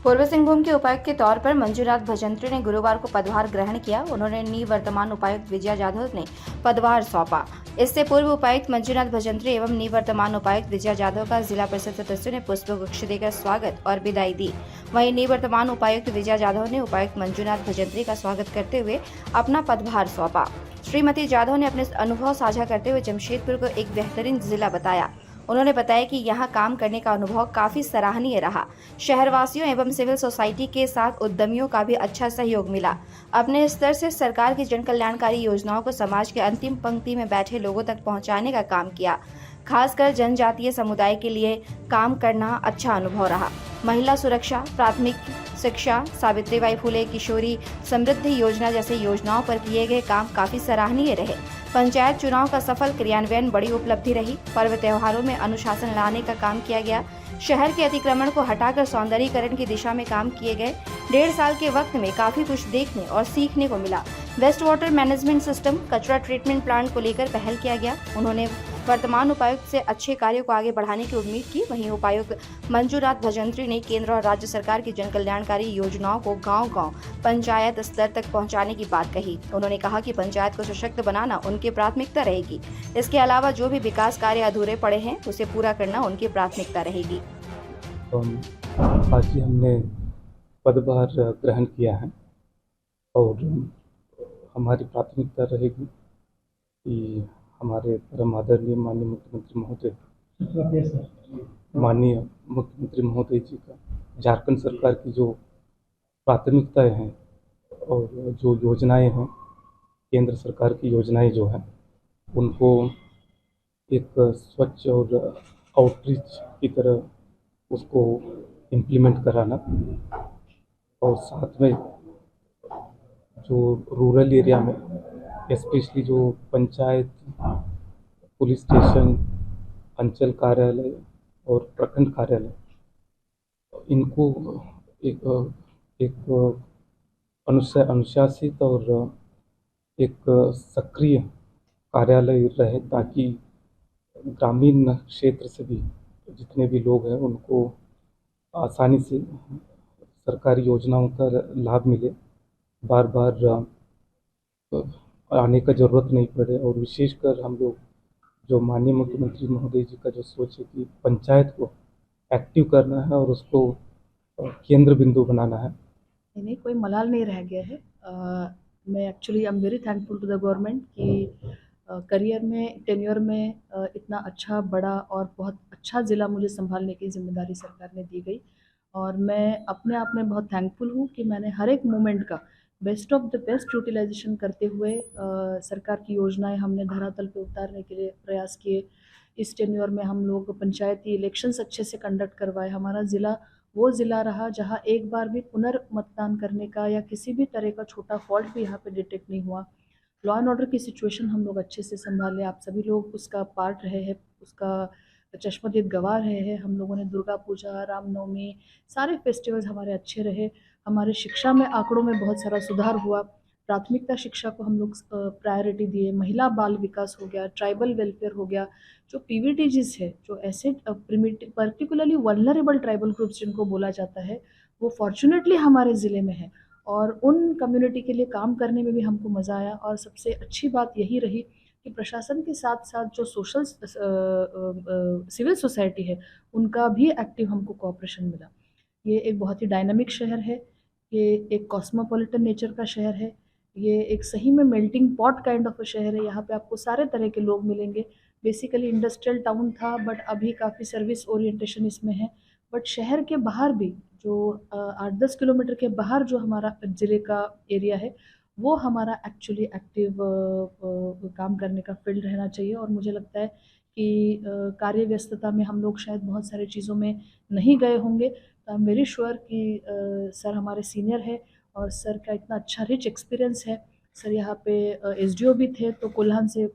पूर्वी सिंहभूम के उपायुक्त के तौर पर मंजूनाथ भजंत्री ने गुरुवार को पदभार ग्रहण किया। उन्होंने निवर्तमान उपायुक्त विजया जाधव ने पदभार सौंपा। इससे पूर्व उपायुक्त मंजूनाथ भजंत्री एवं निवर्तमान उपायुक्त विजया जाधव का जिला परिषद सदस्यों ने पुष्पगुच्छ देकर स्वागत और विदाई दी। वहीं निवर्तमान उपायुक्त विजया जाधव ने उपायुक्त मंजूनाथ भजंत्री का स्वागत करते हुए अपना पदभार सौंपा। श्रीमती जाधव ने अपने अनुभव साझा करते हुए जमशेदपुर को एक बेहतरीन जिला बताया। उन्होंने बताया कि यहां काम करने का अनुभव काफी सराहनीय रहा। शहरवासियों एवं सिविल सोसाइटी के साथ उद्यमियों का भी अच्छा सहयोग मिला। अपने स्तर से सरकार की जन कल्याणकारी योजनाओं को समाज के अंतिम पंक्ति में बैठे लोगों तक पहुंचाने का काम किया। खासकर जनजातीय समुदाय के लिए काम करना अच्छा अनुभव रहा। महिला सुरक्षा, प्राथमिक शिक्षा, सावित्रीबाई फुले किशोरी समृद्धि योजना जैसे योजनाओं पर किए गए काम काफी सराहनीय रहे। पंचायत चुनाव का सफल क्रियान्वयन बड़ी उपलब्धि रही। पर्व त्योहारों में अनुशासन लाने का काम किया गया। शहर के अतिक्रमण को हटाकर सौंदर्यीकरण की दिशा में काम किए गए। 1.5 साल के वक्त में काफी कुछ देखने और सीखने को मिला। वेस्ट वाटर मैनेजमेंट सिस्टम, कचरा ट्रीटमेंट प्लांट को लेकर पहल किया गया। उन्होंने वर्तमान उपायुक्त से अच्छे कार्यों को आगे बढ़ाने की उम्मीद की। वहीं उपायुक्त मंजूनाथ भजंत्री ने केंद्र और राज्य सरकार की जन कल्याणकारी योजनाओं को गांव-गांव पंचायत स्तर तक पहुंचाने की बात कही। उन्होंने कहा कि पंचायत को सशक्त बनाना उनकी प्राथमिकता रहेगी। इसके अलावा जो भी विकास कार्य अधूरे पड़े हैं उसे पूरा करना उनकी प्राथमिकता रहेगी। आज ही हमने पदभार ग्रहण किया है और हमारी प्राथमिकता रहेगी कि हमारे परम आदरणीय माननीय मुख्यमंत्री महोदय जी का झारखंड सरकार की जो प्राथमिकताएं हैं और जो योजनाएं हैं, केंद्र सरकार की योजनाएं जो हैं, उनको एक स्वच्छ और आउटरीच की तरह उसको इम्प्लीमेंट कराना और साथ में जो रूरल एरिया में स्पेशली जो पंचायत, पुलिस स्टेशन, अंचल कार्यालय और प्रखंड कार्यालय, इनको एक अनुशासित और एक सक्रिय कार्यालय रहे ताकि ग्रामीण क्षेत्र से भी जितने भी लोग हैं उनको आसानी से सरकारी योजनाओं का लाभ मिले, बार बार आने का ज़रूरत नहीं पड़े। और विशेषकर हम लोग जो माननीय मुख्यमंत्री महोदय जी का जो सोच है कि पंचायत को एक्टिव करना है और उसको केंद्र बिंदु बनाना है। नहीं, कोई मलाल नहीं रह गया है। मैं actually I am very thankful to the government कि करियर में, टेन्योर में इतना अच्छा, बड़ा और बहुत अच्छा ज़िला मुझे संभालने की जिम्मेदारी सरकार ने दी गई। और मैं अपने आप में बहुत थैंकफुल हूँ कि मैंने हर एक मोमेंट का best of the best utilisation करते हुए सरकार की योजनाएं हमने धरातल पे उतारने के लिए प्रयास किए। इस टेन्योर में हम लोग पंचायती इलेक्शंस अच्छे से कंडक्ट करवाए। हमारा ज़िला वो ज़िला रहा जहां एक बार भी पुनर्मतदान करने का या किसी भी तरह का छोटा फॉल्ट भी यहाँ पे डिटेक्ट नहीं हुआ। लॉ एंड ऑर्डर की सिचुएशन हम लोग अच्छे से संभाले। आप सभी लोग उसका पार्ट रहे हैं, उसका चश्मदीद गवाह रहे हैं। हम लोगों ने दुर्गा पूजा, रामनवमी, सारे फेस्टिवल्स हमारे अच्छे रहे। हमारे शिक्षा में आंकड़ों में बहुत सारा सुधार हुआ। प्राथमिकता शिक्षा को हम लोग प्रायोरिटी दिए। महिला बाल विकास हो गया, ट्राइबल वेलफेयर हो गया। जो पीवीटीजीज है, जो ऐसे पर्टिकुलरली वल्नरेबल ट्राइबल ग्रुप्स जिनको बोला जाता है, वो फॉर्चुनेटली हमारे ज़िले में है और उन कम्युनिटी के लिए काम करने में भी हमको मज़ा आया। और सबसे अच्छी बात यही रही कि प्रशासन के साथ साथ जो सोशल सिविल सोसाइटी है, उनका भी एक्टिव हमको कोऑपरेशन मिला। ये एक बहुत ही डायनामिक शहर है, ये एक कॉस्मोपॉलिटन नेचर का शहर है, ये एक सही में melting pot kind of a शहर है। यहाँ पे आपको सारे तरह के लोग मिलेंगे। बेसिकली इंडस्ट्रियल टाउन था, बट अभी काफ़ी सर्विस ओरिएंटेशन इसमें है। बट शहर के बाहर भी जो 8-10 किलोमीटर के बाहर जो हमारा ज़िले का एरिया है, वो हमारा एक्चुअली एक्टिव काम करने का फील्ड रहना चाहिए। और मुझे लगता है कि कार्य व्यस्तता में हम लोग शायद बहुत सारी चीज़ों में नहीं गए होंगे। तो आई एम वेरी श्योर कि सर हमारे सीनियर है और सर का इतना अच्छा रिच एक्सपीरियंस है। सर यहाँ पे एसडीओ भी थे, तो कोल्हान से